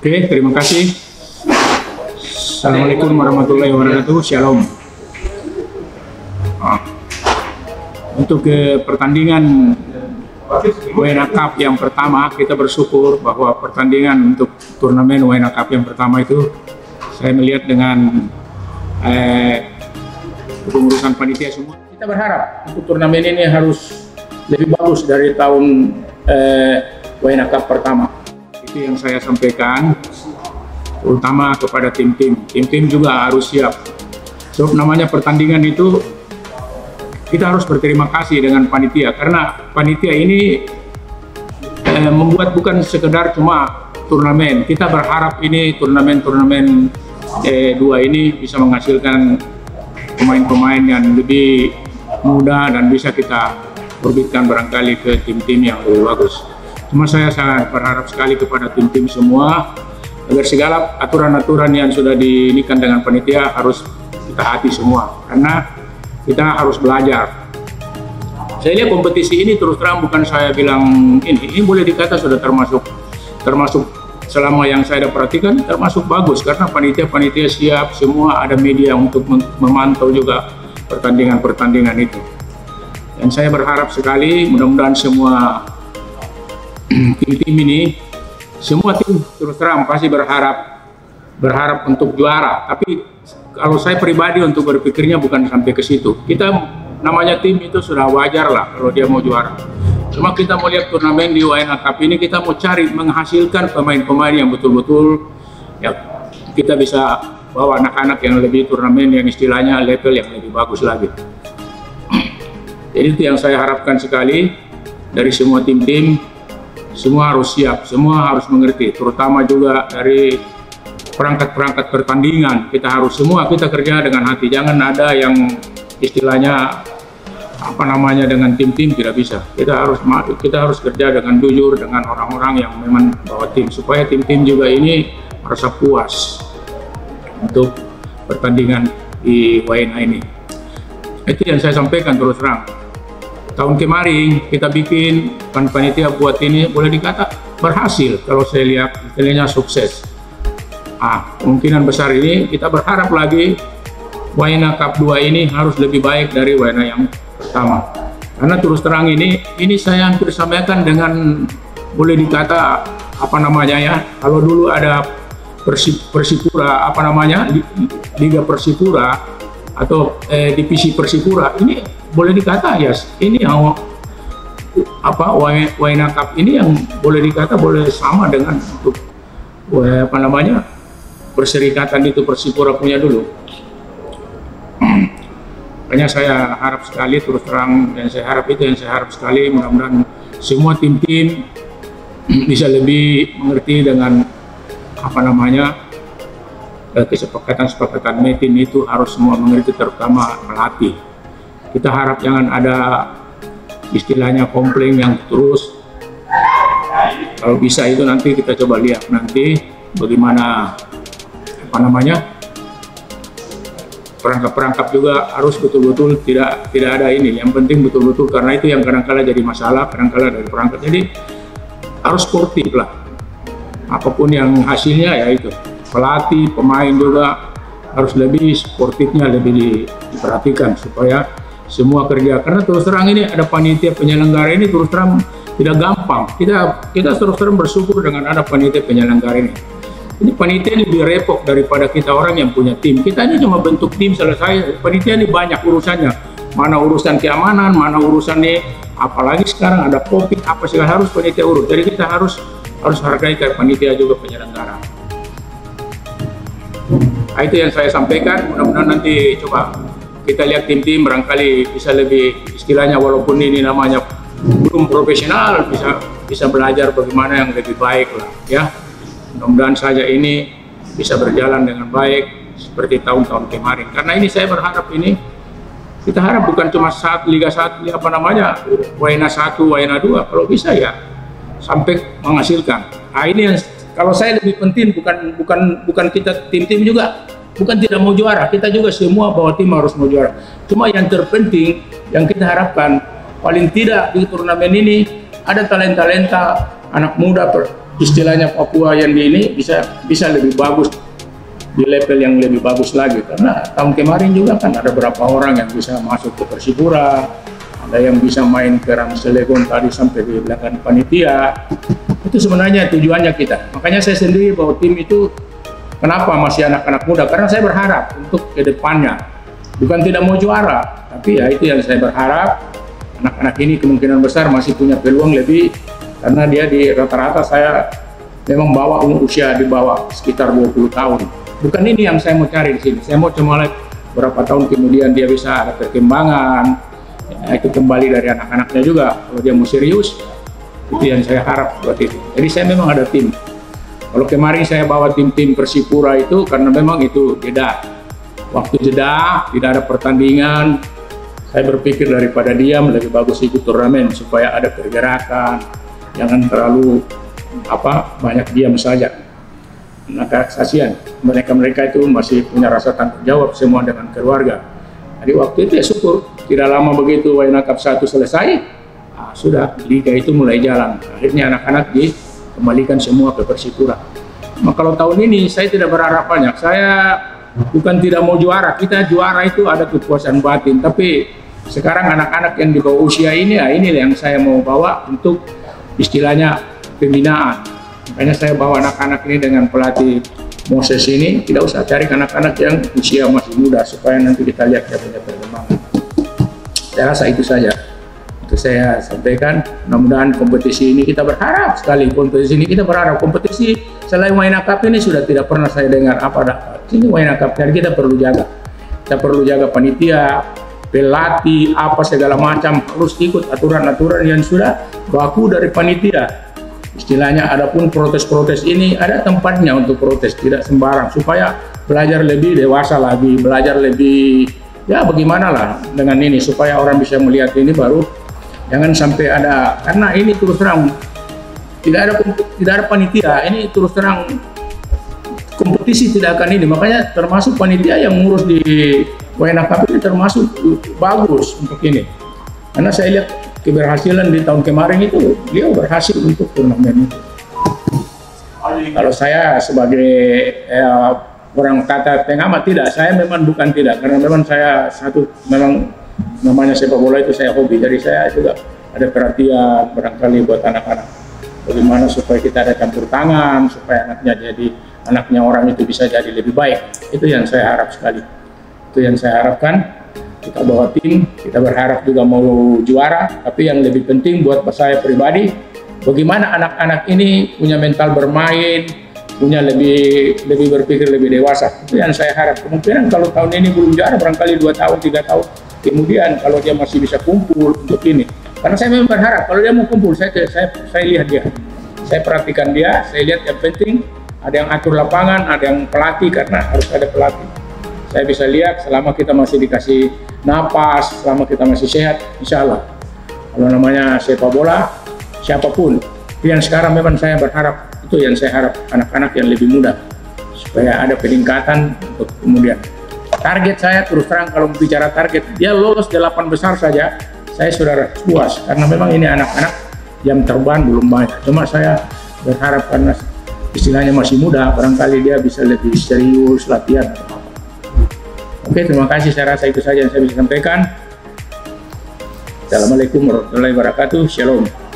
Oke, terima kasih. Assalamualaikum warahmatullahi wabarakatuh. Shalom. Untuk pertandingan WNA Cup yang pertama, kita bersyukur bahwa pertandingan untuk turnamen WNA Cup yang pertama itu saya melihat dengan kepengurusan panitia semua. Kita berharap untuk turnamen ini harus lebih bagus dari tahun WNA Cup pertama. Itu yang saya sampaikan, terutama kepada tim-tim. Tim-tim juga harus siap. So, namanya pertandingan itu kita harus berterima kasih dengan panitia, karena panitia ini membuat bukan sekedar cuma turnamen. Kita berharap ini turnamen-turnamen dua ini bisa menghasilkan pemain-pemain yang lebih muda dan bisa kita orbitkan barangkali ke tim-tim yang lebih bagus. Cuma saya sangat berharap sekali kepada tim-tim semua agar segala aturan-aturan yang sudah diinikan dengan panitia harus kita hati semua, karena kita harus belajar. Saya lihat kompetisi ini terus terang, bukan saya bilang ini boleh dikata sudah termasuk selama yang saya perhatikan termasuk bagus, karena panitia siap semua, ada media untuk memantau juga pertandingan itu. Dan saya berharap sekali mudah-mudahan semua tim-tim ini, semua tim terus terang pasti berharap untuk juara. Tapi kalau saya pribadi untuk berpikirnya bukan sampai ke situ. Kita namanya tim itu sudah wajar lah kalau dia mau juara. Cuma kita mau lihat turnamen di WNA Cup ini, kita mau cari menghasilkan pemain-pemain yang betul-betul ya kita bisa bawa anak-anak yang lebih turnamen yang istilahnya level yang lebih bagus lagi. Jadi itu yang saya harapkan sekali dari semua tim-tim. Semua harus siap, semua harus mengerti, terutama juga dari perangkat-perangkat pertandingan. Kita harus semua kita kerja dengan hati, jangan ada yang istilahnya dengan tim-tim tidak bisa. Kita harus kerja dengan jujur dengan orang-orang yang memang bawa tim, supaya tim-tim juga ini merasa puas untuk pertandingan di WNA ini. Itu yang saya sampaikan terus terang. Tahun kemarin kita bikin panitia buat ini, boleh dikata berhasil. Kalau saya lihat istilahnya sukses. Kemungkinan besar ini kita berharap lagi WNA Cup 2 ini harus lebih baik dari WNA yang pertama. Karena terus terang ini saya hampir sampaikan dengan boleh dikata kalau dulu ada Persipura Liga Persipura atau divisi Persipura, ini boleh dikata ini WNA Cup ini yang boleh dikata boleh sama dengan untuk perserikatan itu Persipura punya dulu. Makanya saya harap sekali terus terang, dan saya harap sekali mudah-mudahan semua tim-tim bisa lebih mengerti dengan kesepakatan meeting itu harus semua mengerti, terutama pelatih. Kita harap jangan ada istilahnya komplain yang terus. Kalau bisa itu nanti kita coba lihat nanti bagaimana perangkap juga harus betul-betul tidak ada ini. Yang penting betul-betul, karena itu yang kadang-kala jadi masalah, kadang-kala dari perangkat. Jadi harus sportif lah. Apapun yang hasilnya ya itu. Pelatih, pemain juga harus lebih sportifnya, lebih diperhatikan supaya semua kerja. Karena terus terang ini ada panitia penyelenggara ini terus terang tidak gampang. Kita terus terang bersyukur dengan ada panitia penyelenggara ini. Ini panitia lebih repot daripada kita orang yang punya tim. Kita ini cuma bentuk tim selesai. Panitia ini banyak urusannya. Mana urusan keamanan, mana urusan ini, apalagi sekarang ada COVID, apa segala harus panitia urus. Jadi kita harus hargai panitia juga penyelenggara. Itu yang saya sampaikan. Mudah-mudahan nanti coba kita lihat tim-tim barangkali bisa lebih istilahnya, walaupun ini namanya belum profesional, bisa belajar bagaimana yang lebih baik lah ya. Mudah-mudahan saja ini bisa berjalan dengan baik seperti tahun-tahun kemarin. Karena ini saya berharap kita harap bukan cuma Liga 1, WNA 1, WNA 2, kalau bisa ya sampai menghasilkan. Ini yang kalau saya lebih penting bukan kita tim-tim juga bukan tidak mau juara, kita juga semua bawa tim harus mau juara. Cuma yang terpenting yang kita harapkan paling tidak di turnamen ini ada talenta-talenta anak muda istilahnya Papua yang di ini bisa lebih bagus, di level yang lebih bagus lagi, karena tahun kemarin juga kan ada beberapa orang yang bisa masuk ke Persipura, ada yang bisa main ke Ramselegon tadi sampai di belakang panitia. Itu sebenarnya tujuannya kita. Makanya saya sendiri bahwa tim itu kenapa masih anak-anak muda, karena saya berharap untuk ke depannya bukan tidak mau juara, tapi ya itu yang saya berharap, anak-anak ini kemungkinan besar masih punya peluang lebih, karena dia di rata-rata saya memang bawa usia di bawah sekitar 20 tahun. Bukan ini yang saya mau cari di sini. Saya mau cuma lihat berapa tahun kemudian dia bisa ada perkembangan. Ya, itu kembali dari anak-anaknya juga. Kalau dia mau serius, itu yang saya harap buat itu. Jadi saya memang ada tim. Kalau kemarin saya bawa tim-tim Persipura itu karena memang itu jeda. Waktu jeda, tidak ada pertandingan. Saya berpikir daripada diam lebih bagus ikut turnamen supaya ada pergerakan. Jangan terlalu banyak diam saja. Maka kasihan mereka itu masih punya rasa tanggung jawab semua dengan keluarga. Jadi waktu itu ya syukur, tidak lama begitu Wayana Cup 1 selesai, sudah liga itu mulai jalan. Akhirnya anak-anak dikembalikan semua ke Persipura. Maka kalau tahun ini saya tidak berharap banyak. Saya bukan tidak mau juara, kita juara itu ada kepuasan batin. Tapi sekarang anak-anak yang di bawah usia ini, ini yang saya mau bawa untuk istilahnya pembinaan. Makanya saya bawa anak-anak ini dengan pelatih Moses ini, tidak usah cari anak-anak yang usia masih muda supaya nanti kita lihat dia punya perkembangan. Saya rasa itu saja itu saya sampaikan. Mudah-mudahan kompetisi ini kita berharap sekali, kompetisi selain Wayana Cup ini sudah tidak pernah saya dengar ini Wayana Cup. Jadi kita perlu jaga panitia, pelatih, segala macam harus ikut aturan-aturan yang sudah baku dari panitia. Istilahnya adapun protes-protes ini ada tempatnya untuk protes, tidak sembarang, supaya belajar lebih dewasa lagi, belajar lebih ya bagaimana lah dengan ini supaya orang bisa melihat ini, baru jangan sampai ada, karena ini terus terang tidak ada panitia, ini terus terang kompetisi tidak akan ini. Makanya termasuk panitia yang ngurus di Wayana Cup ini termasuk bagus untuk ini, karena saya lihat keberhasilan di tahun kemarin itu dia berhasil untuk turnamen itu. Kalau saya sebagai orang kata pengamat tidak, saya memang bukan tidak, karena memang saya memang namanya sepak bola itu saya hobi, jadi saya juga ada perhatian barangkali buat anak-anak bagaimana supaya kita ada campur tangan, supaya anaknya orang itu bisa jadi lebih baik. Itu yang saya harap sekali, itu yang saya harapkan. Kita bawa tim, kita berharap juga mau juara, tapi yang lebih penting buat saya pribadi, bagaimana anak-anak ini punya mental bermain, punya lebih berpikir lebih dewasa. Itu yang saya harap. Kemungkinan kalau tahun ini belum juara, barangkali 2 tahun, 3 tahun kemudian kalau dia masih bisa kumpul untuk ini. Karena saya memang berharap kalau dia mau kumpul, saya lihat dia, saya perhatikan dia, saya lihat yang penting ada yang atur lapangan, ada yang pelatih, karena harus ada pelatih. Saya bisa lihat selama kita masih dikasih napas, selama kita masih sehat, insya Allah. Kalau namanya sepak bola, siapapun. Yang sekarang memang saya berharap, itu yang saya harap, anak-anak yang lebih muda, supaya ada peningkatan untuk kemudian. Target saya terus terang kalau bicara target, dia lolos 8 besar saja, saya sudah puas. Karena memang ini anak-anak jam terbang belum banyak. Cuma saya berharap karena istilahnya masih muda, barangkali dia bisa lebih serius latihan. Oke, terima kasih. Saya rasa itu saja yang saya bisa sampaikan. Assalamualaikum warahmatullahi wabarakatuh. Shalom.